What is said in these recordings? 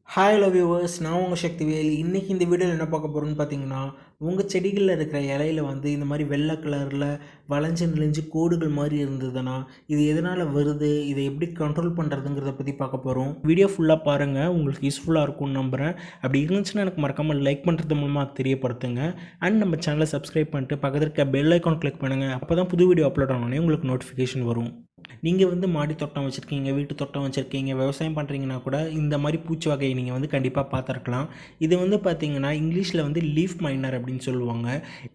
Hi love viewers, நான் உங்கள் சக்திவேல். இன்றைக்கி இந்த வீடியோவில் என்ன பார்க்க போகிறோன்னு பார்த்தீங்கன்னா, உங்கள் செடிகளில் இருக்கிற இலையில் வந்து இந்த மாதிரி வெள்ளை கலரில் வளைஞ்சு நெளிஞ்சு கோடுகள் மாதிரி இருந்ததுன்னா இது எதனால் வருது, இதை எப்படி கண்ட்ரோல் பண்ணுறதுங்கிறத பற்றி பார்க்க போகிறோம். வீடியோ ஃபுல்லாக பாருங்கள், உங்களுக்கு யூஸ்ஃபுல்லாக இருக்கும்னு நம்புகிறேன். அப்படி இருந்துச்சுன்னா எனக்கு மறக்காமல் லைக் பண்ணுறது மூலமாக தெரியப்படுத்துங்க. அண்ட் நம்ம சேனலை சப்ஸ்கிரைப் பண்ணிட்டு பக்கத்தில் இருக்க பெல் ஐக்கான் கிளிக் பண்ணுங்கள். அப்போ தான் புது வீடியோ அப்லோட் ஆனோடனே உங்களுக்கு நோட்டிஃபிகேஷன் வரும். நீங்கள் வந்து மாடி தோட்டம் வச்சுருக்கீங்க, வீட்டு தோட்டம் வச்சுருக்கீங்க, விவசாயம் பண்ணுறீங்கன்னா கூட இந்த மாதிரி பூச்சி வகையை நீங்கள் வந்து கண்டிப்பாக பார்த்துருக்கலாம். இது வந்து பார்த்திங்கன்னா இங்கிலீஷில் வந்து லீஃப் மைனர் அப்படின்னு சொல்லுவாங்க.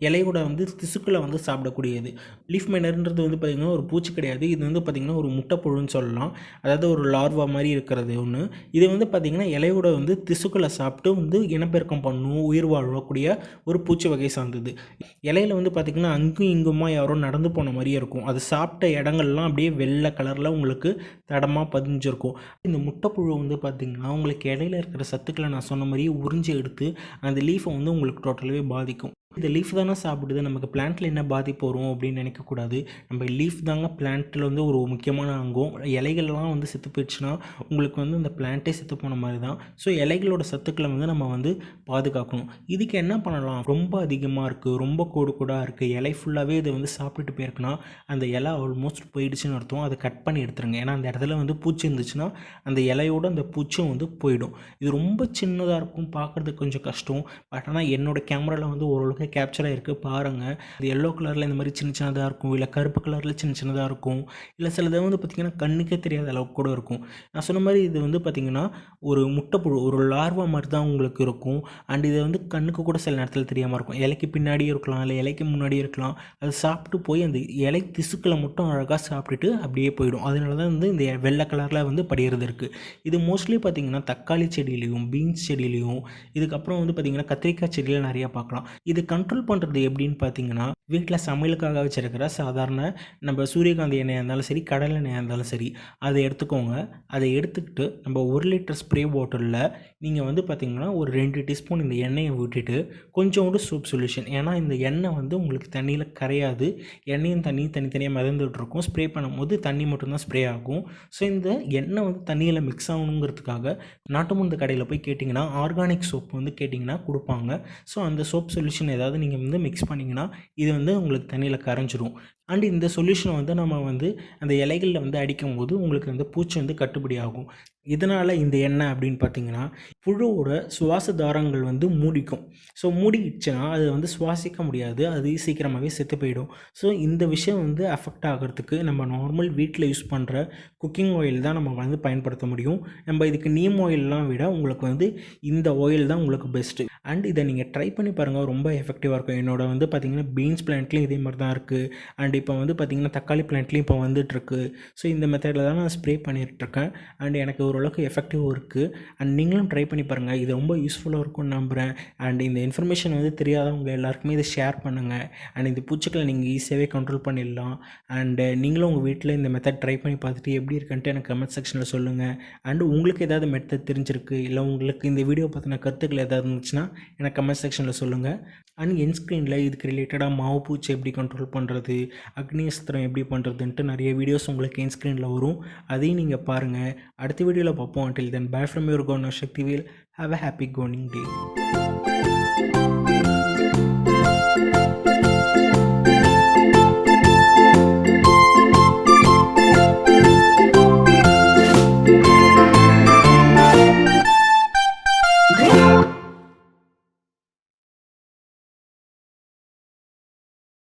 இலையோட வந்து திசுக்களை வந்து சாப்பிடக்கூடியது. லீஃப் மைனர்ன்றது வந்து பார்த்திங்கன்னா ஒரு பூச்சி கிடையாது. இது வந்து பார்த்திங்கன்னா ஒரு முட்டைப்புழுன்னு சொல்லலாம். அதாவது ஒரு லார்வா மாதிரி இருக்கிறது ஒன்று. இது வந்து பார்த்திங்கன்னா இலையோட வந்து திசுக்களை சாப்பிட்டு வந்து இனப்பெருக்கம் பண்ணும், உயிர் வாழக்கூடிய ஒரு பூச்சி வகை சார்ந்தது. இலையில் வந்து பார்த்திங்கன்னா அங்கும் இங்குமா யாரோ நடந்து போன மாதிரியே இருக்கும். அது சாப்பிட்ட இடங்கள்லாம் அப்படியே வெள்ளை கலரில் உங்களுக்கு தடமாக பதிஞ்சிருக்கும். இந்த முட்டைப்புழு வந்து பார்த்திங்கன்னா உங்களுக்கு இடையில இருக்கிற சத்துக்களை நான் சொன்ன மாதிரியே உறிஞ்சி எடுத்து அந்த லீஃபை வந்து உங்களுக்கு டோட்டலாகவே பாதிக்கும். இந்த லீஃப் தானே சாப்பிடுது, நமக்கு பிளான்ட்டில் என்ன பாதிப்பு வரும் அப்படின்னு நினைக்கக்கூடாது. நம்ம லீஃப் தாங்க பிளான்ட்டில் வந்து ஒரு முக்கியமான அங்கம். இலைகள்லாம் வந்து செத்து போயிடுச்சுன்னா உங்களுக்கு வந்து இந்த பிளான்ட்டே செத்து போன மாதிரி தான். ஸோ இலைகளோட சத்துக்களை வந்து நம்ம வந்து பாதுகாக்கணும். இதுக்கு என்ன பண்ணலாம்? ரொம்ப அதிகமாக இருக்குது, ரொம்ப கோடாக இருக்குது, இலை ஃபுல்லாகவே இதை வந்து சாப்பிட்டுட்டு போயிருக்குன்னா அந்த இலை ஆல்மோஸ்ட் போயிடுச்சுன்னு அர்த்தம். அதை கட் பண்ணி எடுத்துருங்க. ஏன்னா அந்த இடத்துல வந்து பூச்சி இருந்துச்சுன்னா அந்த இலையோட அந்த பூச்சும் வந்து போயிடும். இது ரொம்ப சின்னதாக இருக்கும், பார்க்குறதுக்கு கொஞ்சம் கஷ்டம். பட் ஆனால் என்னோடய கேமராவில் வந்து ஓரளவுக்கு கேப்சராக இருக்குது பாருங்கள். இது எல்லோ கலரில் இந்த மாதிரி சின்ன சின்னதாக இருக்கும், இல்லை கருப்பு கலரில் சின்ன சின்னதாக இருக்கும், இல்லை சிலது வந்து பார்த்திங்கன்னா கண்ணுக்கே தெரியாத அளவுக்கு கூட இருக்கும். நான் சொன்ன மாதிரி இது வந்து பார்த்திங்கன்னா ஒரு முட்டைப்புழு, ஒரு லார்வா மாதிரி தான் உங்களுக்கு இருக்கும். அண்ட் இது வந்து கண்ணுக்கு கூட சில நேரத்தில் தெரியாமல் இருக்கும். இலைக்கு பின்னாடியே இருக்கலாம், இல்லை இலைக்கு முன்னாடியே இருக்கலாம். அது சாப்பிட்டு போய் அந்த இலை திசுக்களை மட்டும் அழகாக சாப்பிட்டுட்டு அப்படியே போயிடும். அதனால தான் வந்து இந்த வெள்ளை கலரில் வந்து படிகிறது இருக்குது. இது மோஸ்ட்லி பார்த்திங்கன்னா தக்காளி செடியிலையும், பீன்ஸ் செடியிலையும், இதுக்கப்புறம் வந்து பார்த்திங்கன்னா கத்திரிக்காய் செடியில் நிறையா பார்க்கலாம். இது கண்ட்ரோல் பண்ணுறது எப்படின்னு பார்த்தீங்கன்னா, வீட்டில் சமையலுக்காக வச்சுருக்கிற சாதாரண நம்ம சூரியகாந்தி எண்ணெயாக இருந்தாலும் சரி, கடலை எண்ணெயாக இருந்தாலும் சரி, அதை எடுத்துக்கோங்க. அதை எடுத்துக்கிட்டு நம்ம 1 லிட்டர் ஸ்ப்ரே பாட்டிலில் நீங்கள் வந்து பார்த்திங்கன்னா ஒரு 2 டீஸ்பூன் இந்த எண்ணெயை விட்டுட்டு கொஞ்சோண்டு சோப் சொல்யூஷன். ஏன்னா இந்த எண்ணெய் வந்து உங்களுக்கு தண்ணியில் கரையாது, எண்ணெயும் தனித்தனியாக மிதந்துகிட்ருக்கும். ஸ்ப்ரே பண்ணும்போது தண்ணி மட்டும்தான் ஸ்ப்ரே ஆகும். ஸோ இந்த எண்ணெய் வந்து தண்ணியில் மிக்ஸ் ஆகணுங்கிறதுக்காக நாட்டு மருந்து கடையில் போய் கேட்டிங்கன்னா ஆர்கானிக் சோப் வந்து கேட்டிங்கன்னா கொடுப்பாங்க. ஸோ அந்த சோப் சொல்யூஷன் ஏதாவது நீங்கள் வந்து மிக்ஸ் பண்ணிங்கன்னா இது வந்து உங்களுக்கு தண்ணியில் கரைஞ்சிரும். அண்ட் இந்த சொல்யூஷனை வந்து நம்ம வந்து அந்த இலைகளில் வந்து அடிக்கும் போது உங்களுக்கு அந்த பூச்சி வந்து கட்டுப்படி ஆகும். இதனால் இந்த எண்ணெய் அப்படின்னு பார்த்தீங்கன்னா புழுவோட சுவாச தாரங்கள் வந்து மூடிக்கும். ஸோ மூடிடுச்சுன்னா அது வந்து சுவாசிக்க முடியாது, அது சீக்கிரமாகவே செத்து போயிடும். ஸோ இந்த விஷயம் வந்து அஃபெக்ட் ஆகிறதுக்கு நம்ம நார்மல் வீட்டில் யூஸ் பண்ணுற குக்கிங் ஆயில் தான் நம்ம வந்து பயன்படுத்த முடியும். நம்ம இதுக்கு நீம் ஆயிலெலாம் விட உங்களுக்கு வந்து இந்த ஆயில் தான் உங்களுக்கு பெஸ்ட்டு. அண்ட் இதை நீங்கள் ட்ரை பண்ணி பாருங்கள், ரொம்ப எஃபெக்டிவாக இருக்கும். என்னோட வந்து பார்த்திங்கன்னா பீன்ஸ் பிளான்ட்லேயும் இதே மாதிரி தான் இருக்குது. அண்ட் இப்போ வந்து பார்த்திங்கன்னா தக்காளி பிளான்ட்லேயும் இப்போ வந்துட்டுருக்கு. ஸோ இந்த மெத்தடில் தான் நான் ஸ்ப்ரே பண்ணிகிட்ருக்கேன். அண்ட் எனக்கு ஓரளவுக்கு எஃபெக்டிவாக இருக்குது. அண்ட் நீங்களும் ட்ரை பண்ணி பாருங்கள், இது ரொம்ப யூஸ்ஃபுல்லாக இருக்கும்னு நம்புகிறேன். அண்ட் இந்த இன்ஃபர்மேஷன் வந்து தெரியாதவங்க எல்லாருக்குமே இதை ஷேர் பண்ணுங்கள். அண்ட் இந்த பூச்சிகளை நீங்கள் ஈஸியாகவே கண்ட்ரோல் பண்ணிடலாம். அண்டு நீங்களும் உங்கள் வீட்டில் இந்த மெத்தட் ட்ரை பண்ணி பார்த்துட்டு எப்படி இருக்குன்ட்டு எனக்கு கமெண்ட் செக்ஷனில் சொல்லுங்கள். அண்டு உங்களுக்கு ஏதாவது மெத்தட் தெரிஞ்சிருக்கு, இல்லை உங்களுக்கு இந்த வீடியோ பார்த்தின கருத்துக்கள் ஏதாவது இருந்துச்சுன்னா எனக்கு கமெண்ட் செக்ஷனில் சொல்லுங்கள். அண்ட் என் ஸ்க்ரீனில் இதுக்கு ரிலேட்டடாக மாவு பூச்சி எப்படி கண்ட்ரோல் பண்ணுறது, அக்னிஸ்திரம் எப்படி பண்ணுறதுன்ட்டு நிறைய வீடியோஸ் உங்களுக்கு என் ஸ்க்ரீனில் வரும். அதையும் நீங்கள் பாருங்கள். அடுத்த வீடியோவில் பார்ப்போம். Until then, bye from your Governor Shaktivel. Have a happy gardening day.